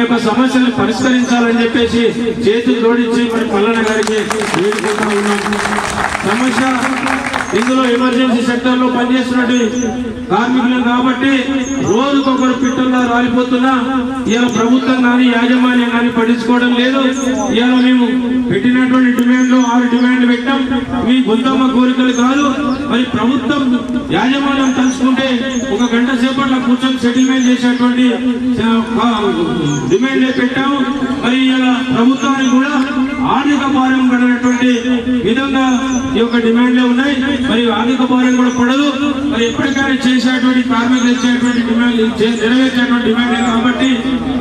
యొక్క సమస్యలను పరిష్కరించాలని చెప్పేసి చేతులు జోడించి మరి మల్లన్న గారికి వేడుకుంటా ఉన్నాం. సమస్య ఇందులో ఎమర్జెన్సీ సెక్టర్ లో పనిచేస్తున్నట్టు కార్మికులు కాబట్టి రోజుకొకరు పిట్టల్లా రాలిపోతున్నా ఇవాళ ప్రభుత్వం కానీ యాజమాన్యం కానీ పట్టించుకోవడం లేదు. ఇవాళ మేము పెట్టినటువంటి డిమాండ్లు 6 డిమాండ్లు పెట్టాం. మీ గొంతమ్మ కోరికలు కాదు, మరి ప్రభుత్వం యాజమాన్యం తలుచుకుంటే 1 గంట సేపట్లో కూర్చొని సెటిల్మెంట్ చేసేటువంటి డిమాండ్లే పెట్టాము. మరి ఇలా ప్రభుత్వానికి కూడా ఆర్థిక భారం పడినటువంటి విధంగా ఈ యొక్క డిమాండ్లే ఉన్నాయి. మరి ఆర్థిక భారం కూడా పడదు. మరి ఎప్పటికైనా చేసేటువంటి కార్మికులు ఇచ్చేటువంటి డిమాండ్ నెరవేర్చేటువంటి డిమాండ్లే కాబట్టి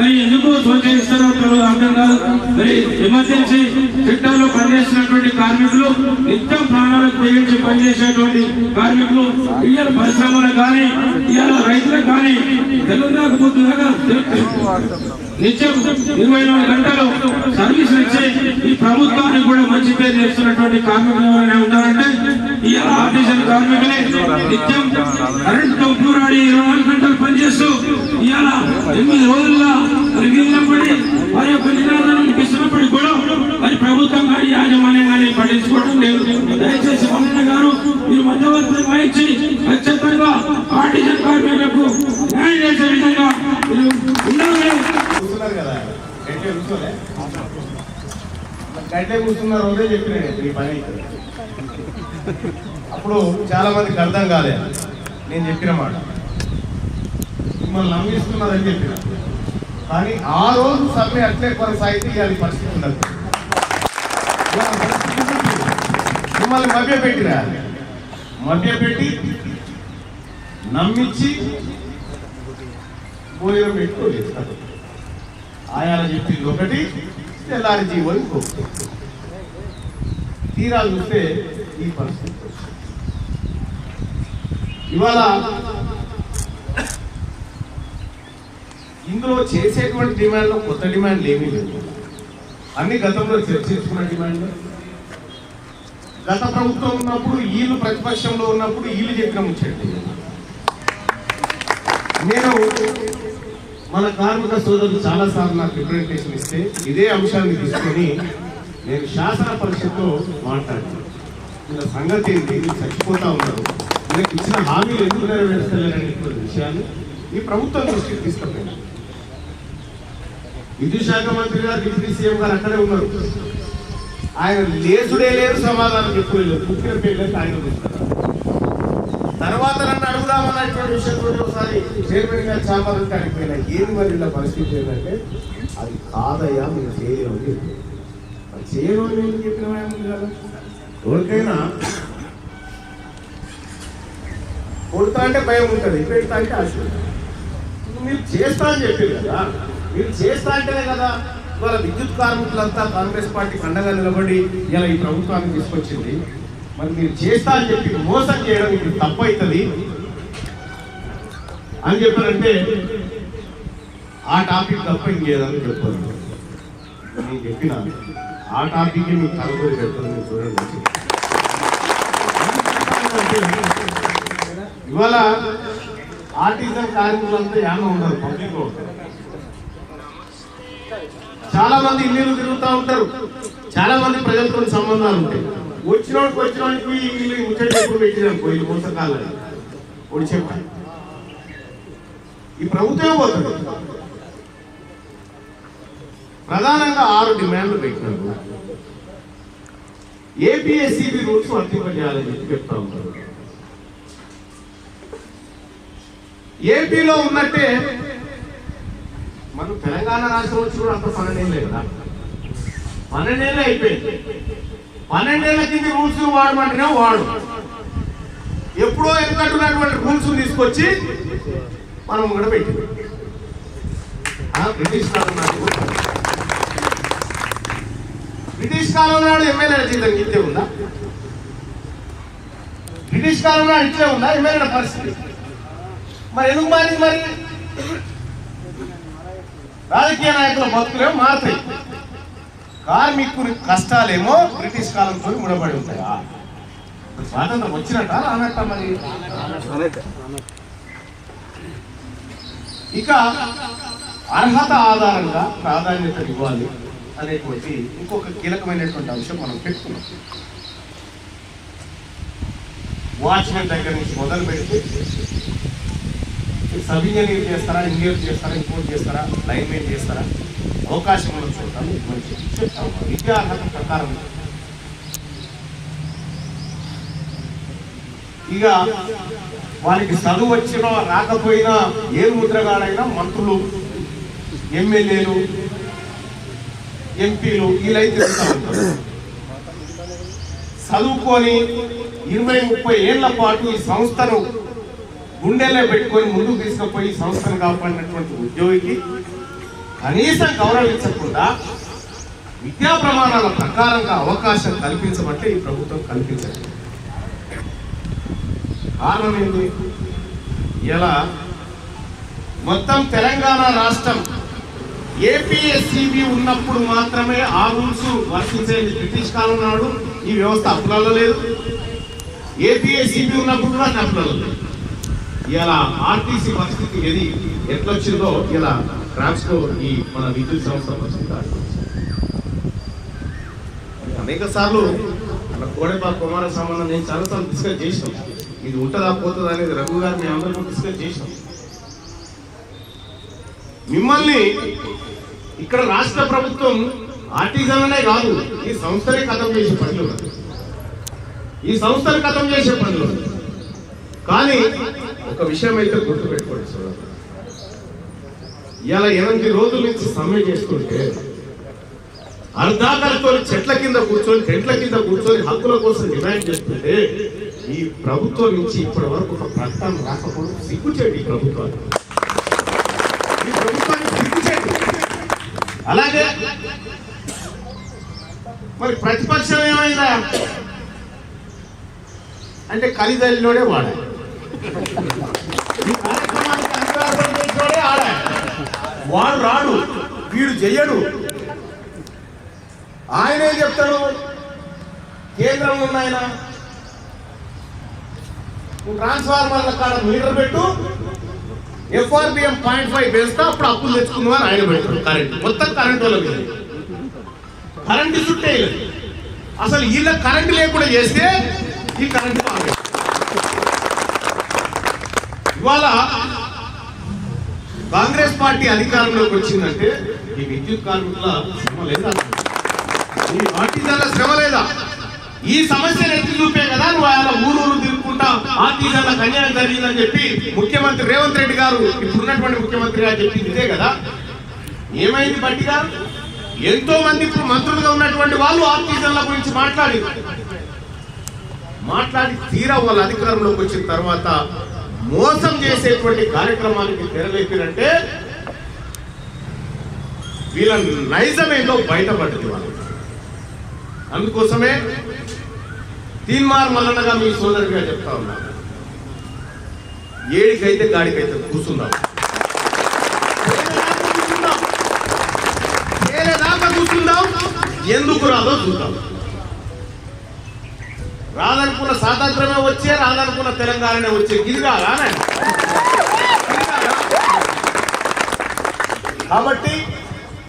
మరి ఎందుకు సోచేస్తారో అర్థం కాదు. మరి ఎమర్జెన్సీ సెక్టర్ లో పనిచేసినటువంటి కార్మికులు, నిత్యం ప్రాణాలకు తెగించి పనిచేసేటువంటి కార్మికులు, ఇవాళ పరిశ్రమలకు కానీ ఇవాళ రైతులకు కానీ తెలంగాణ నిత్యం 24 గంటలు సర్వీసులు ఇచ్చే ఈ ప్రభుత్వానికి కూడా మంచి పేరు చేస్తున్నటువంటి కార్మికులు ఎవరైనా ఉన్నారంటే ఈ ఆర్టిజన్ కార్మికులే. నిత్యం కరెంటుతో పోరాడి 24 గంటలు పనిచేస్తూ ఇవాళ 8 రోజుల్లో మిగిలినప్పటి వారి యొక్క నినాదాన్ని ఇస్తున్నప్పటికీ కూడా మరి ప్రభుత్వం కానీ యాజమాన్యం కానీ పట్టించుకోవడం లేదు. దయచేసి మల్లన్న గారు మీరు మధ్యవర్తి వహించి ఖచ్చితంగా ఆర్టిజన్ కార్మికులకు న్యాయం చేసే విధంగా ఉండాలి. గడ్డే కూర్చున్న రోజే చెప్పినాడు ఈ పని. అప్పుడు చాలా మందికి అర్థం కాలేదు నేను చెప్పిన మాట. మిమ్మల్ని నమ్మిస్తున్నారని చెప్పిన, కానీ ఆ రోజు సమ్మె అట్లే కొనసాగితే అది పరిస్థితి ఉండదు. మిమ్మల్ని మభ్యపెట్టి నమ్మించి భోజనం పెట్టుకోలేదు. ఆయన చెప్పింది ఒకటి, తెల్లారి జీవోలు ఇంకొకటి. తీరా చూస్తే ఈ పరిస్థితి. ఇవాళ ఇందులో చేసేటువంటి డిమాండ్లో కొత్త డిమాండ్లు ఏమీ లేవు. అన్ని గతంలో చర్చించుకున్న డిమాండ్లు. గత ప్రభుత్వం ఉన్నప్పుడు వీళ్ళు ప్రతిపక్షంలో ఉన్నప్పుడు వీళ్ళు చెప్పిన ముచ్చండి. నేను మన కార్మిక సోదరులు చాలాసార్లు నాకు రిప్రజెంటేషన్ ఇస్తే ఇదే అంశాన్ని తీసుకొని నేను శాసన పరిషత్లో మాట్లాడాను. ఇలా సంగతి ఏంటి, మీరు చచ్చిపోతా ఉన్నారు, మీకు ఇచ్చిన హామీలు ఎందుకు నెరవేర్చలేరనేటువంటి విషయాన్ని ఈ ప్రభుత్వం దృష్టికి తీసుకుపోయాను. విద్యుత్ శాఖ మంత్రి గారు, డిప్యూటీ సీఎం గారు అక్కడే ఉన్నారు. ఆయన లేచుడే లేదు, సమాధానం చెప్పుకోలేదు. పుట్టిన పేర్లు ఆయన చూస్తారు. తర్వాత నన్ను అడుగుదామన్నటువంటి విషయంలో ఒకసారి చైర్మన్ గారు చాంబర్ కాడికి పోయినా ఏది మరి ఇలా పరిస్థితి ఏంటంటే అది కాదయ్యా మీరు చేయలేమని చెప్పి చేయలేమని ఎందుకు చెప్పిన కదా. ఎవరికైనా కొడతా అంటే భయం ఉంటుంది, పెడతా అంటే ఆశ. మీరు చేస్తా అని చెప్పారు కదా, మీరు చేస్తా అంటేనే కదా ఇవాళ విద్యుత్ కార్మికులంతా కాంగ్రెస్ పార్టీకి అండగా నిలబడి ఇలా ఈ ప్రభుత్వాన్ని తీసుకొచ్చింది. మరి మీరు చేస్తా అని చెప్పి మోసం చేయడం ఇప్పుడు తప్పు అవుతుంది అని చెప్పారంటే ఆ టాపిక్ తప్ప ఇంకేదని చెప్పారు. నేను చెప్పిన ఆ టాపిక్ మీకు తలబడి పెడతాను చూడండి. ఇవాళ ఆర్టిజన్ కార్మికులంతా ఏమో ఉన్నారు, పబ్లిక్ లో చాలా మంది ఇల్లు తిరుగుతూ ఉంటారు, చాలా మంది ప్రజలతో సంబంధాలు ఉంటాయి. వచ్చినోడికి వీళ్ళు ముచ్చట ఎక్కువ పెట్టినాం పోయి మోసకాలని ఒకటి చెప్పాను. ఈ ప్రభుత్వం పోతుంది ప్రధానంగా 6 డిమాండ్లు పెట్టినారు. ఏపీఎస్సీబీ రూల్స్ వర్తింపజేయాలని చెప్పి చెప్తా ఉంటారు. ఏపీలో ఉన్నట్టే మనం తెలంగాణ రాష్ట్రం వచ్చి కూడా అంత 12 ఏళ్ళే కదా, 12 ఏళ్ళే అయిపోయింది. 12 ఏళ్ల కింద రూల్స్ వాడమంటేనే వాడు. ఎప్పుడో ఎక్కడున్నటువంటి రూల్స్ తీసుకొచ్చి మనం కూడా పెట్టింది. బ్రిటిష్ కాలం నాడు ఎమ్మెల్యేల జీతం ఇట్లే ఉందా? బ్రిటిష్ కాలం నాడు ఇట్లే ఉందా ఎమ్మెల్యేల పరిస్థితి? మరి ఎందుకు మారింది? మరి రాజకీయ నాయకుల బతుకులేమో మారుతాయి, కార్మికుడి కష్టాలేమో బ్రిటిష్ కాలంతో ముడబడి ఉంటాయా? స్వాతంత్రం వచ్చినట్ట రానట్ట? మరి ఇక అర్హత ఆధారంగా ప్రాధాన్యత ఇవ్వాలి అనేటువంటి ఇంకొక కీలకమైనటువంటి అంశం మనం పెట్టుకున్నాం. వాచ్మెన్ దగ్గర నుంచి మొదలు పెడితే సబ్ ఇంజనీర్ చేస్తారా, ఇంజనీర్ చేస్తారా, ఇంకోటి చేస్తారా, లైన్మెన్ చేస్తారా, అవకాశం ఉన్న చోట మంచి చెప్తాం. విద్యా అర్హత ప్రకారం ఇక వారికి చదువు వచ్చినా రాకపోయినా ఏ ముద్రగాడైనా మంత్రులు, ఎమ్మెల్యేలు, ఎంపీలు వీళ్ళైతే తిరుగుతూ ఉంటారు. చదువుకొని 20-30 ఏళ్ల పాటు ఈ సంస్థను గుండెల్లో పెట్టుకొని ముందుకు తీసుకుపోయి సంస్థను కాపాడినటువంటి ఉద్యోగికి కనీసం గౌరవించకుండా విద్యా ప్రమాణాల ప్రకారంగా అవకాశం కల్పించమంటే ఈ ప్రభుత్వం కల్పించదు. కారణం ఏంటి? ఇలా మొత్తం తెలంగాణ రాష్ట్రం ఏపీఎస్సీబీ ఉన్నప్పుడు మాత్రమే ఆ రూల్స్ వర్తించేది. బ్రిటిష్ కాలం నాడు ఈ వ్యవస్థ అప్పులలో లేదు. ఏపీఎస్సీబీ ఉన్నప్పుడు కూడా అప్పులలో లేదు. ఇలా ఆర్టీసీ పరిస్థితి ఎట్లొచ్చిందో ఇలా ట్రాన్స్కో ఈ మన విద్యుత్ సంస్థ పరిస్థితి అనేక సార్లు మన కోడెపాటి కుమారస్వామి నేను చాలాసార్లు డిస్కస్ చేసినాం. ఇది ఉంటుందా పోతుందా అనేది రఘు గారు మేము అందరికీ డిస్కస్ చేసినాం. మిమ్మల్ని ఇక్కడ రాష్ట్ర ప్రభుత్వం ఆర్టిజన్లనే కాదు ఈ సంస్థనే ఖతం చేసే పనులు, ఈ సంస్థను ఖతం చేసే పనులు. కానీ ఒక విషయం అయితే గుర్తుపెట్టుకోండి సోదరు, ఇలా 8 రోజుల నుంచి సమ్మె చేస్తుంటే అర్ధాకలతో చెట్ల కింద కూర్చొని టెంట్ల కింద కూర్చొని హక్కుల కోసం డిమాండ్ చేస్తుంటే ఈ ప్రభుత్వం నుంచి ఇప్పటి వరకు ఒక ప్రకటన రాకపోవడం సిగ్గుచేయండి. ఈ ప్రభుత్వానికి సిగ్గుచేయండి. అలాగే మరి ప్రతిపక్షం ఏమైందా అంటే కలిదల్లిలోనే వాడాలి, ఈ కార్యక్రమానికి అంగీకారం ఆడాలి. వాడు రాడు, వీడు చెయ్యడు. ఆయనే చెప్తాడు, కేంద్రం ఉన్న ఆయన ట్రాన్స్ఫార్మర్ల కాడ మీటర్ పెట్టు, FRBM 0.5 వేస్తా, అప్పుడు అప్పులు తెచ్చుకుందాం అని ఆయన పెడతాడు. కరెంట్ మొత్తం కరెంట్ వాళ్ళ మీద, కరెంటు చుట్టే అసలు వీళ్ళ కరెంట్ లేకుండా చేస్తే ఈ కరెంట్ ఇవాళ కాంగ్రెస్ పార్టీ అధికారంలోకి వచ్చిందంటే ఈ విద్యుత్ కార్మికుల శ్రమ లేదా, ఈ ఆర్టిజన్ల శ్రమ లేదా? ఈ సమస్యను ఎత్తి చూపే కదా నువ్వు ఆయన ఊరు తిరుగుకుంటా ఆర్టిజన్లకు అన్యాయం జరిగిందని చెప్పి ముఖ్యమంత్రి రేవంత్ రెడ్డి గారు, ఇప్పుడున్నటువంటి ముఖ్యమంత్రి గారు చెప్పింది ఇదే కదా. ఏమైంది బట్టి గారు? ఎంతో మంది ఇప్పుడు మంత్రులుగా ఉన్నటువంటి వాళ్ళు ఆర్టిజన్ల గురించి మాట్లాడి తీరా వాళ్ళ అధికారంలోకి వచ్చిన తర్వాత మోసం చేసేటువంటి కార్యక్రమానికి తెరలేపినంటే వీళ్ళ నైజం ఏందో బయటపడ్డది వాళ్ళు. అందుకోసమే తీన్మార్ మల్లన్నగా మీ సోదరుడిగా చెప్తా ఉన్నా, ఏడికైతే గాడికైతే కూర్చుందాం, కూర్చుందాం, ఎందుకు రాదో చూద్దాం. రాదనుకున్న స్వాతంత్రమే వచ్చే, రాదనుకున్న తెలంగాణనే వచ్చే, ఇది కాదా? కాబట్టి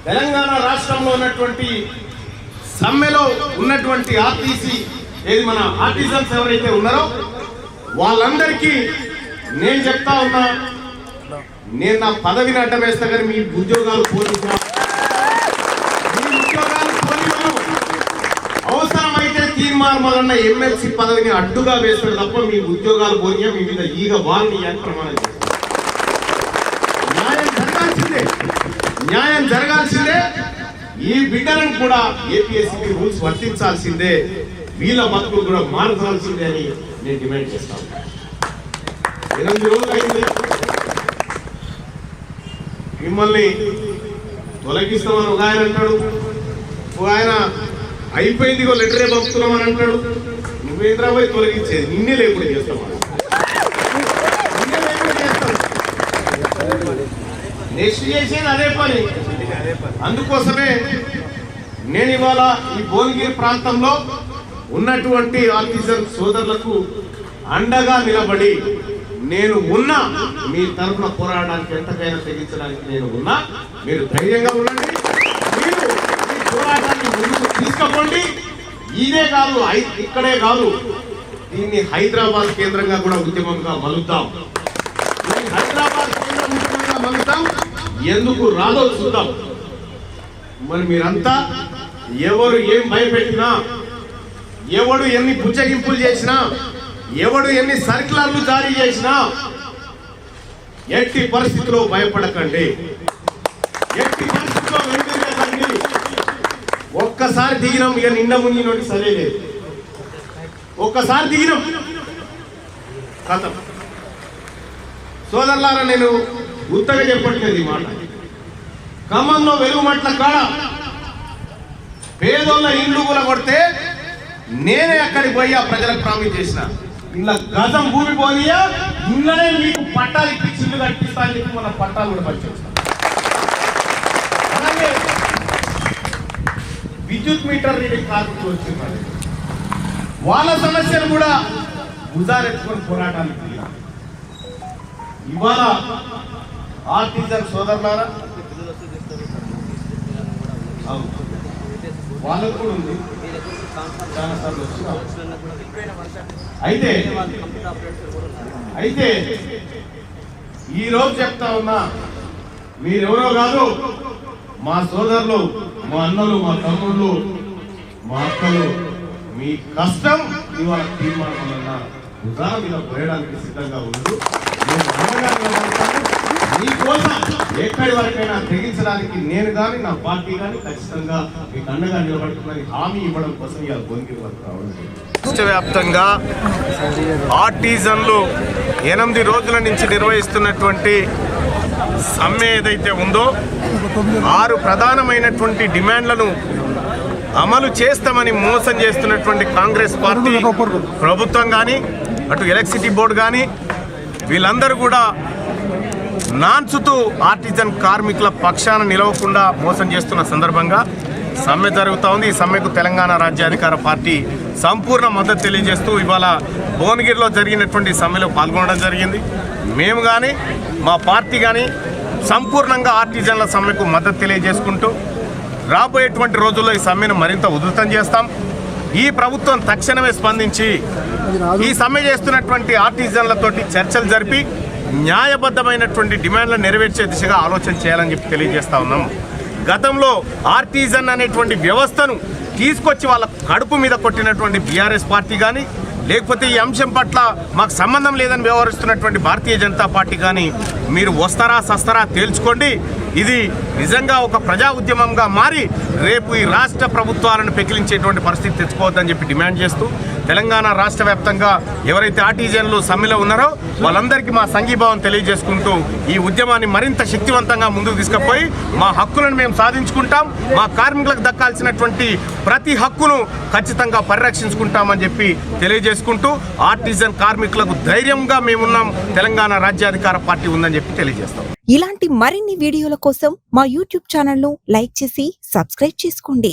తెలంగాణ రాష్ట్రంలో ఉన్నటువంటి సమ్మెలో ఉన్నటువంటి ఆర్టీసీ మన ఆర్టిజన్స్ ఎవరైతే ఉన్నారో వాళ్ళందరికీ నేను చెప్తా ఉన్నా, నేను నా పదవిని అడ్డం వేస్తా కానీ మీ ఉద్యోగాలు పోలీసు అవసరమైతే తీర్మానం వలన ఎమ్మెల్సీ పదవిని అడ్డుగా వేస్తాడు తప్ప మీ ఉద్యోగాలు పోయినా మీ మీద ఈగ వాళ్ళని ప్రమాణం చేస్తారు. న్యాయం జరగాల్సిందే. ఈ బిడ్డలను కూడా ఏపీఎస్సీ రూల్స్ వర్తించాల్సిందే, వీళ్ళ బతుకులు కూడా మార్చాల్సిందే అని నేను డిమాండ్ చేస్తాను. 8 రోజులు అయింది, మిమ్మల్ని తొలగిస్తామని ఒక ఆయన అంటాడు, ఒక ఆయన అయిపోయింది లెటరే పంపుతున్నామని అంటాడు. నువ్వేంద్రా పోయి తొలగించేది, నిన్నే లేకుండా చేస్తామని, నెక్స్ట్ చేసేది అదే పని. అందుకోసమే నేను ఇవాళ ఈ భువనగిరి ప్రాంతంలో ఉన్నటువంటి ఆర్టిజన్ సోదరులకు అండగా నిలబడి నేను ఉన్నా, మీ తరఫున పోరాడడానికి ఎంతకైనా తెగించడానికి నేను ఉన్నా. మీరు ధైర్యంగా ఉండండి, మీరు ఈ పోరాటాన్ని ముందుకు తీసుకుపోండి. ఇదే కాదు, ఇక్కడే కాదు, దీన్ని హైదరాబాద్ కేంద్రంగా కూడా ఉద్యమంగా మలుద్దాం. హైదరాబాద్ కేంద్ర ఉద్యమంగా మలుద్దాం. ఎందుకు రాదో చూద్దాం. మరి మీరంతా ఎవరు ఏం భయపెట్టినా, ఎవడు ఎన్ని బుజ్జగింపులు చేసినా, ఎవడు ఎన్ని సర్క్యులర్లు జారీ చేసినా ఎట్టి పరిస్థితిలో భయపడకండి, ఎట్టి పరిస్థితిలో వెనుదిరగకండి. ఒక్కసారి దిగినాం, ఇక నిండ మునిగినోటి సరే లేదు. ఒక్కసారి దిగినాం కథం. సోదరులారా, నేను ఉత్తగా చెప్పట్లేదు ఈ మాట. ఖమ్మంలో వెలుగుమట్ల కాడ పేదోళ్ళ ఇండ్లు కూడా కొడితే నేనే అక్కడికి పోయి ఆ ప్రజలకు ప్రామిస్ చేసిన, ఇలా గజం భూమి పోనీయా, ఇళ్ళనే మీకు పట్టాలు ఇప్పించి ఇల్లు కట్టిస్తా అని చెప్పి మన పట్టాలు కూడా పంచొచ్చిన. అలాగే విద్యుత్ మీటర్ రీడింగ్ కార్మికులు వచ్చింది, వాళ్ళ సమస్యలు కూడా భుజారెత్తుకొని పోరాటానికి దిగిన. ఇవాళ ఆర్టిజన్ సోదరులారా, వాళ్ళకు కూడా ఉంది, చాలా సార్లు వచ్చినాం. అయితే ఈరోజు చెప్తా ఉన్నా, మీరెవరో కాదు, మా సోదరులు, మా అన్నలు, మా తమ్ముళ్ళు, మా అక్కలు. మీ కష్టం ఇవాళ తీర్మానం వలన భుజాల మీద పోయడానికి సిద్ధంగా ఉండు. నేను అండగా నిలబడతాను. మీకోసం ఎక్కడి వరకైనా తెగించడానికి నేను కానీ, నా పార్టీ కానీ ఖచ్చితంగా మీకు అండగా నిలబడుతుందని హామీ ఇవ్వడం కోసం ఇవాళ భువనగిరి వరకు రావడం. రాష్ట్ర వ్యాప్తంగా ఆర్టిజన్లు 8 రోజుల నుంచి నిర్వహిస్తున్నటువంటి సమ్మె ఏదైతే ఉందో, 6 ప్రధానమైనటువంటి డిమాండ్లను అమలు చేస్తామని మోసం చేస్తున్నటువంటి కాంగ్రెస్ పార్టీ ప్రభుత్వం కానీ, అటు ఎలక్ట్రిసిటీ బోర్డు కానీ, వీళ్ళందరూ కూడా నాన్చుతూ ఆర్టిజన్ కార్మికుల పక్షాన నిలవకుండా మోసం చేస్తున్న సందర్భంగా సమ్మె జరుగుతూ ఉంది. ఈ సమ్మెకు తెలంగాణ రాజ్యాధికార పార్టీ సంపూర్ణ మద్దతు తెలియజేస్తూ ఇవాళ భువనగిరిలో జరిగినటువంటి సమ్మెలో పాల్గొనడం జరిగింది. మేము కానీ, మా పార్టీ కానీ సంపూర్ణంగా ఆర్టిజన్ల సమ్మెకు మద్దతు తెలియజేసుకుంటూ రాబోయేటువంటి రోజుల్లో ఈ సమ్మెను మరింత ఉధృతం చేస్తాం. ఈ ప్రభుత్వం తక్షణమే స్పందించి ఈ సమ్మె చేస్తున్నటువంటి ఆర్టిజన్లతోటి చర్చలు జరిపి న్యాయబద్ధమైనటువంటి డిమాండ్లను నెరవేర్చే దిశగా ఆలోచన చేయాలని చెప్పి తెలియజేస్తా ఉన్నాం. గతంలో ఆర్టిజన్ అనేటువంటి వ్యవస్థను తీసుకొచ్చి వాళ్ళ కడుపు మీద కొట్టినటువంటి బీఆర్ఎస్ పార్టీ కానీ, లేకపోతే ఈ అంశం పట్ల మాకు సంబంధం లేదని వ్యవహరిస్తున్నటువంటి భారతీయ జనతా పార్టీ కానీ, మీరు వస్తారా సస్తారా తేల్చుకోండి. ఇది నిజంగా ఒక ప్రజా ఉద్యమంగా మారి రేపు ఈ రాష్ట్ర ప్రభుత్వాలను పెకిలించేటువంటి పరిస్థితి తెచ్చుకోవద్దని చెప్పి డిమాండ్ చేస్తూ తెలంగాణ రాష్ట్ర వ్యాప్తంగా ఎవరైతే ఆర్టిజన్లు సమ్మెలో ఉన్నారో వాళ్ళందరికీ మా సంఘీభావం తెలియజేసుకుంటూ ఈ ఉద్యమాన్ని మరింత శక్తివంతంగా ముందుకు తీసుకుపోయి మా హక్కులను మేము సాధించుకుంటాం. మా కార్మికులకు దక్కాల్సినటువంటి ప్రతి హక్కును ఖచ్చితంగా పరిరక్షించుకుంటామని చెప్పి తెలియజేసుకుంటూ ఆర్టిజన్ కార్మికులకు ధైర్యంగా మేమున్నాం, తెలంగాణ రాజ్యాధికార పార్టీ ఉందని చెప్పి తెలియజేస్తాం. ఇలాంటి మరిన్ని వీడియోల కోసం మా యూట్యూబ్ ఛానల్ను లైక్ చేసి సబ్స్క్రైబ్ చేసుకోండి.